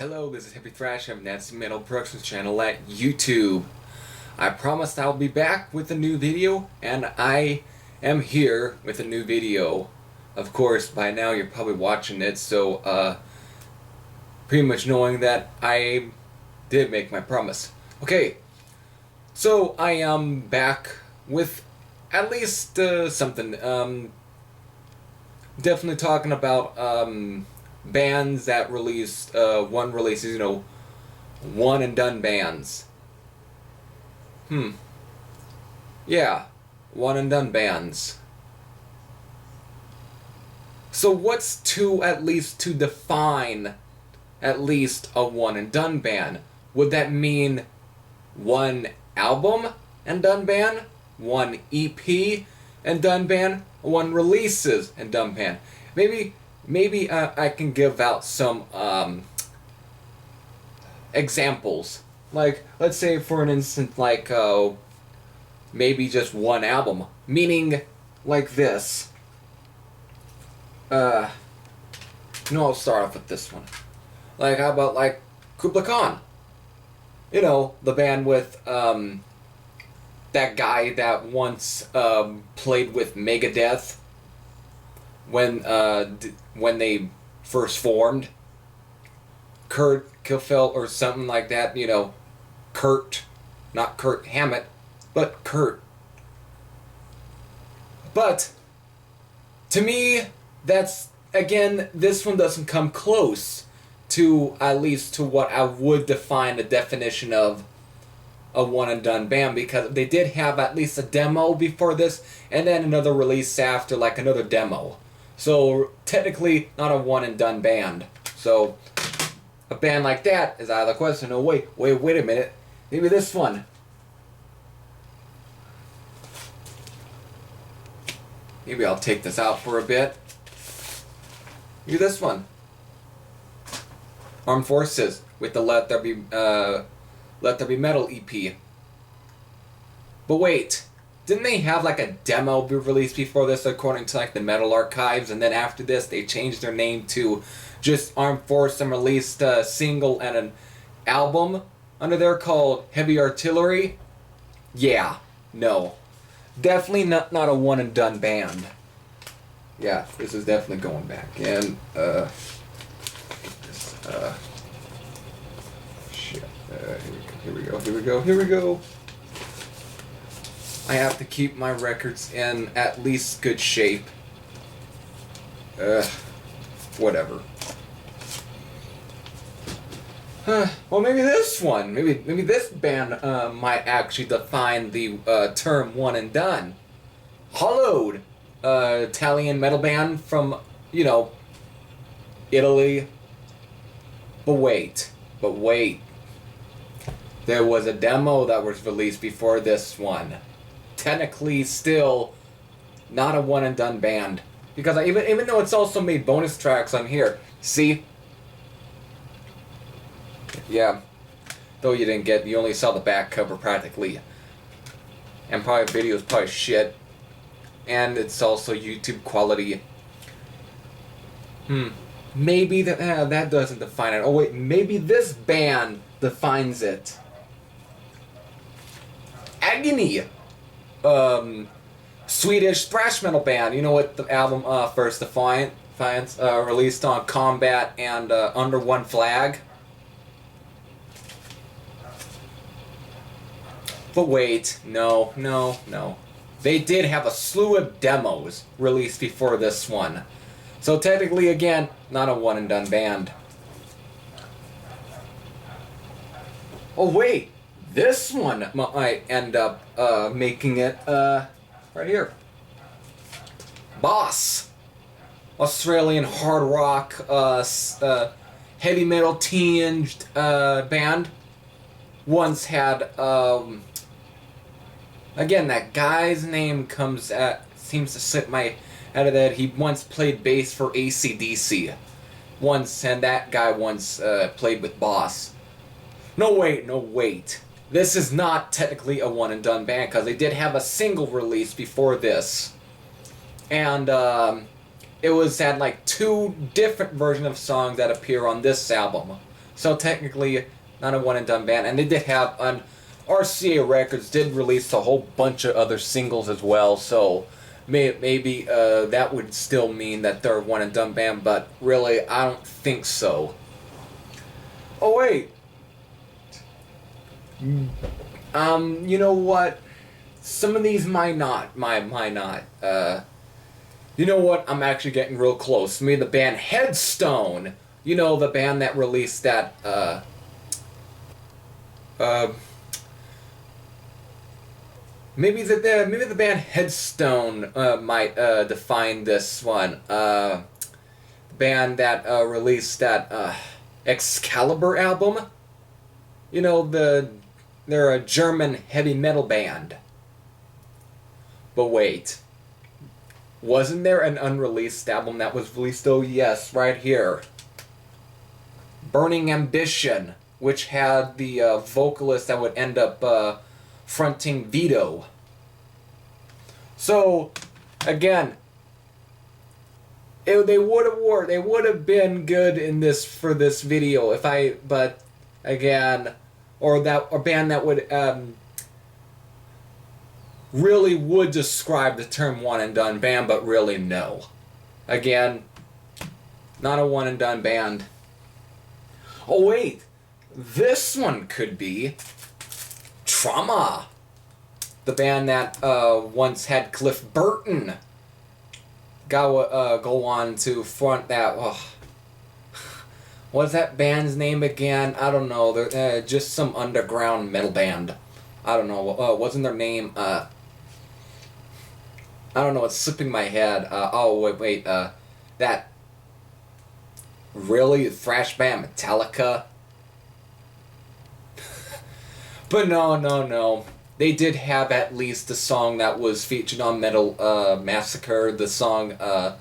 Hello, this is Heavy Thrash of Nancy Metal Productions channel at YouTube. I promised I'll be back with a new video, and I am here with a new video. Of course, by now you're probably watching it, so pretty much knowing that I did make my promise. Okay, so I am back with at least something. Definitely talking about bands that released one releases, one and done bands. Yeah, one and done bands. So what's to define at least a one and done band? Would that mean one album and done band? One EP and done band? One releases and done band? Maybe I can give out some examples. Like, let's say for an instance, like maybe just one album, meaning like this. I'll start off with this one. Like, how about like Kublai Khan? You know, the band with that guy that once played with Megadeth when they first formed. Kurt Kilfeld or something like that, Kurt, not Kurt Hammett, but Kurt. But to me, this one doesn't come close to at least to what I would define the definition of a one and done band, because they did have at least a demo before this and then another release after, like another demo. So technically not a one and done band. So a band like that is out of the question. Oh wait a minute. Maybe this one. Maybe I'll take this out for a bit. Maybe this one. Armed Forces with the Let There Be Metal EP. But wait, didn't they have like a demo be released before this according to like the Metal Archives, and then after this they changed their name to just Armed Forces and released a single and an album under there called Heavy Artillery? Yeah, no. Definitely not a one and done band. Yeah, this is definitely going back. And shit. Here we go. I have to keep my records in at least good shape. Whatever. Well, maybe this one. Maybe this band might actually define the term one and done. Hollowed, Italian metal band from, Italy. But wait. There was a demo that was released before this one. Technically still not a one and done band, because even though it's also made bonus tracks on here. See? Yeah. Though you only saw the back cover practically. And probably video's probably shit. And it's also YouTube quality. Maybe that doesn't define it. Oh wait, maybe this band defines it. Agony. Swedish thrash metal band. You know what the album First Defiance released on Combat and Under One Flag. But wait, no. They did have a slew of demos released before this one. So technically, again, not a one and done band. Oh wait, this one might end up making it right here. Boss, Australian hard rock, heavy metal tinged band. Once had again, that guy's name seems to slip my out of that. He once played bass for AC/DC. And that guy once played with Boss. No wait. This is not technically a one and done band, because they did have a single release before this. And it had like two different versions of songs that appear on this album. So technically, not a one and done band. And they did have on RCA Records did release a whole bunch of other singles as well. So maybe that would still mean that they're a one and done band. But really, I don't think so. Oh wait. You know what? Some of these might not. Might not. You know what? I'm actually getting real close. Maybe the band Headstone. You know, the band that released that, maybe the band Headstone, might, define this one. Band that, released that, Excalibur album. You know, they're a German heavy metal band. But wait. Wasn't there an unreleased album that was released? Oh yes, right here. Burning Ambition, which had the vocalist that would end up fronting Vito. So, again, they would have been good in this for this video if I, but again, or band that would really would describe the term one and done band, but really no. Again, not a one and done band. Oh wait, this one could be Trauma, the band that once had Cliff Burton go on to front that. What's that band's name again? I don't know. They're just some underground metal band. I don't know. Wasn't their name? I don't know. It's slipping my head. Wait. That. Really? Thrash band Metallica? But no. They did have at least a song that was featured on Metal Massacre. The song, what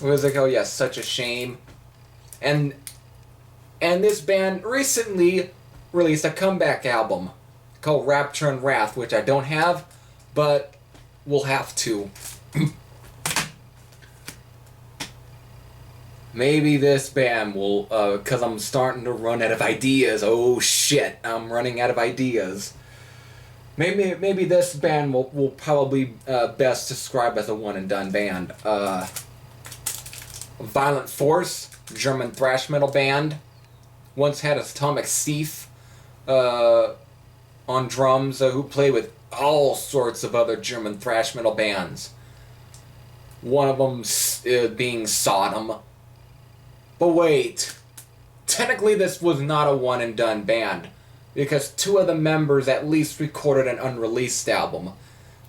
was it called? Yeah, Such a Shame. And this band recently released a comeback album called Rapture and Wrath, which I don't have, but we'll have to. Maybe this band will, because I'm starting to run out of ideas. Oh shit, I'm running out of ideas. Maybe this band will probably best describe as a one and done band. Violent Force, German thrash metal band. Once had Atomic Thief on drums, who played with all sorts of other German thrash metal bands. One of them being Sodom. But wait, technically this was not a one and done band, because two of the members at least recorded an unreleased album.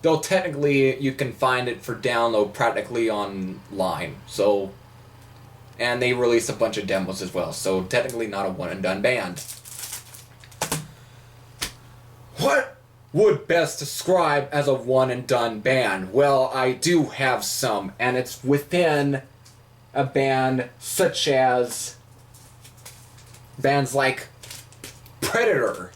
Though technically you can find it for download practically online, so... And they released a bunch of demos as well, so technically not a one and done band. What would best describe as a one and done band? Well, I do have some, and it's within a band such as bands like Predator.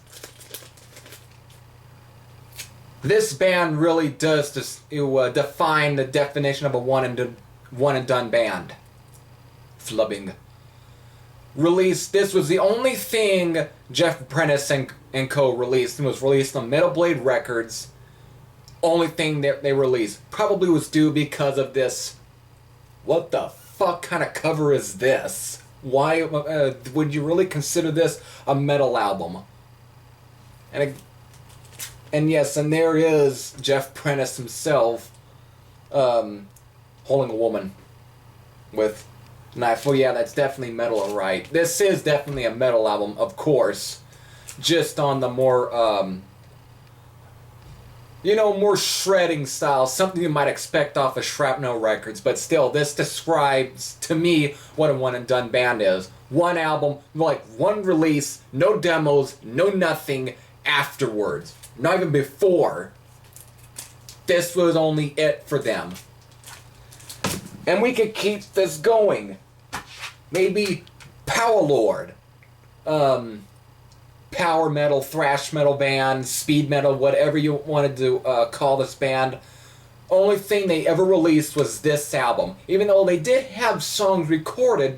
This band really does define the definition of a one and done band. Flubbing. This was the only thing Jeff Prentice and co. released, and was released on Metal Blade Records. Only thing that they released. Probably was due because of this. What the fuck kind of cover is this? Why would you really consider this a metal album? And yes, and there is Jeff Prentice himself holding a woman with a knife. Well, yeah, that's definitely metal, alright. This is definitely a metal album, of course. Just on the more, more shredding style, something you might expect off of Shrapnel Records, but still, this describes, to me, what a one-and-done band is. One album, like, one release, no demos, no nothing afterwards. Not even before. This was only it for them. And we could keep this going. Maybe Power Lord. Power metal, thrash metal band, speed metal, whatever you wanted to call this band. Only thing they ever released was this album. Even though they did have songs recorded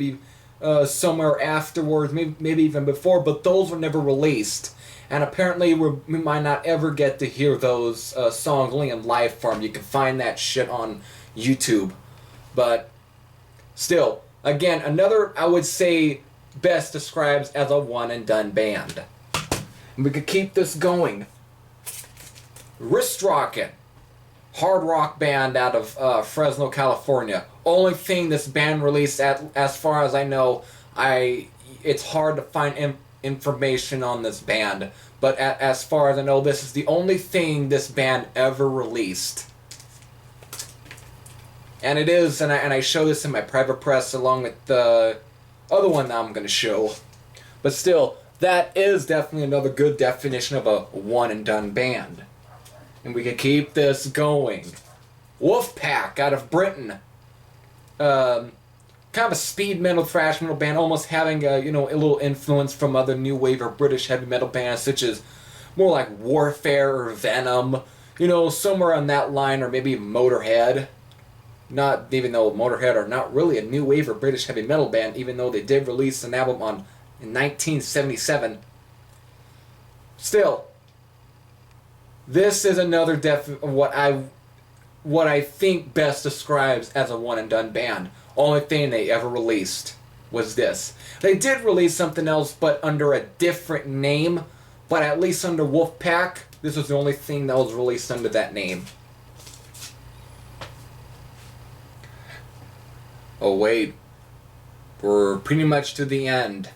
somewhere afterwards, maybe even before, but those were never released. And apparently we might not ever get to hear those songs only in live form. You can find that shit on YouTube. But still, again, another, I would say, best describes as a one and done band. And we could keep this going. Wrist Rockin', hard rock band out of Fresno, California. Only thing this band released, as far as I know, it's hard to find information on this band. But as far as I know, this is the only thing this band ever released. And it is, and I show this in my private press along with the other one that I'm going to show. But still, that is definitely another good definition of a one and done band. And we can keep this going. Wolfpack out of Britain. Kind of a speed metal, thrash metal band, almost having a little influence from other new wave or British heavy metal bands, such as more like Warfare or Venom. Somewhere on that line, or maybe Motorhead. Not even though Motorhead are not really a new wave or British heavy metal band, even though they did release an album in 1977. Still, this is another what I think best describes as a one and done band. Only thing they ever released was this. They did release something else, but under a different name. But at least under Wolfpack, this was the only thing that was released under that name. Oh wait, we're pretty much to the end.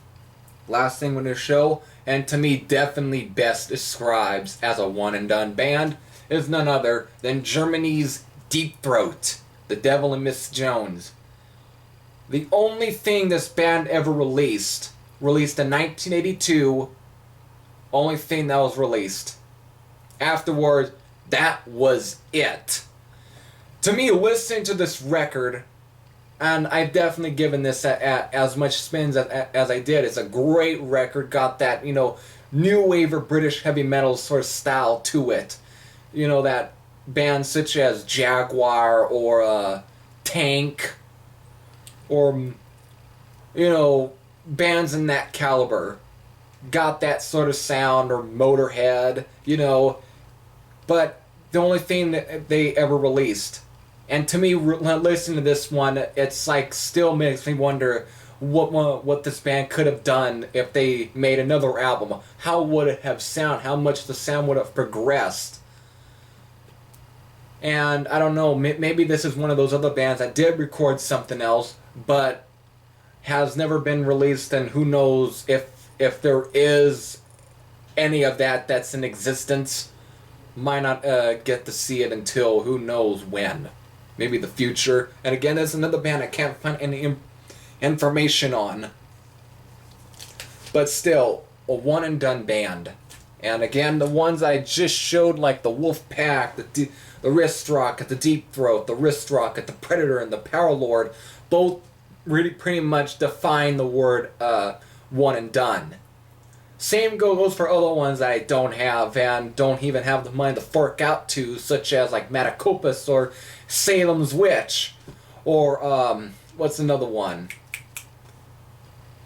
Last thing we're going to show, and to me definitely best describes as a one and done band, is none other than Germany's Deep Throat, The Devil and Miss Jones. The only thing this band ever released in 1982, only thing that was released. Afterwards, that was it. To me, listening to this record, and I've definitely given this as much spins as I did. It's a great record, got that, new wave of British heavy metal sort of style to it. That bands such as Jaguar or Tank, or, bands in that caliber got that sort of sound, or Motorhead, but the only thing that they ever released. And to me, listening to this one, it's like still makes me wonder what this band could have done if they made another album. How would it have sound? How much the sound would have progressed? And I don't know, maybe this is one of those other bands that did record something else, but has never been released, and who knows if there is any of that's in existence. Might not get to see it until who knows when. Maybe the future. And again, there's another band I can't find any information on. But still, a one and done band. And again, the ones I just showed, like the Wolfpack, the Wrist Rocket, the Deep Throat, the Wrist Rocket, the Predator, and the Power Lord, both really pretty much define the word one and done. Same goes for other ones that I don't have and don't even have the money to fork out to, such as like Matacopus or Salem's Witch, or what's another one?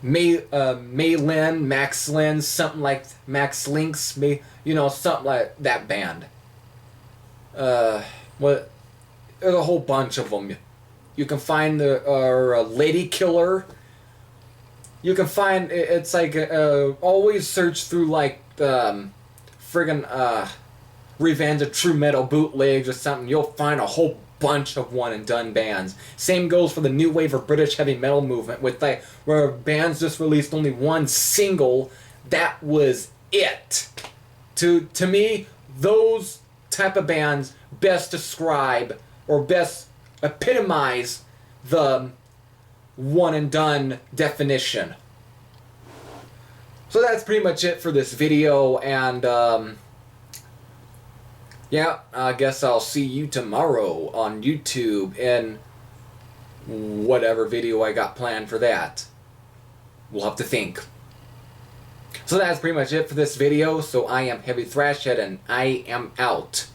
Maylin, Max Lin, something like Max Links, something like that band. There's a whole bunch of them. You can find the Lady Killer. You can find, it's like, always search through like friggin' Revenge of True Metal bootlegs or something. You'll find a whole bunch of one and done bands. Same goes for the new wave of British heavy metal movement, with like where bands just released only one single. That was it. To me, those type of bands best describe or best epitomize the one and done definition. So that's pretty much it for this video, and yeah, I guess I'll see you tomorrow on YouTube in whatever video I got planned for that. We'll have to think. So that's pretty much it for this video. So I am Heavy Thrashhead, and I am out.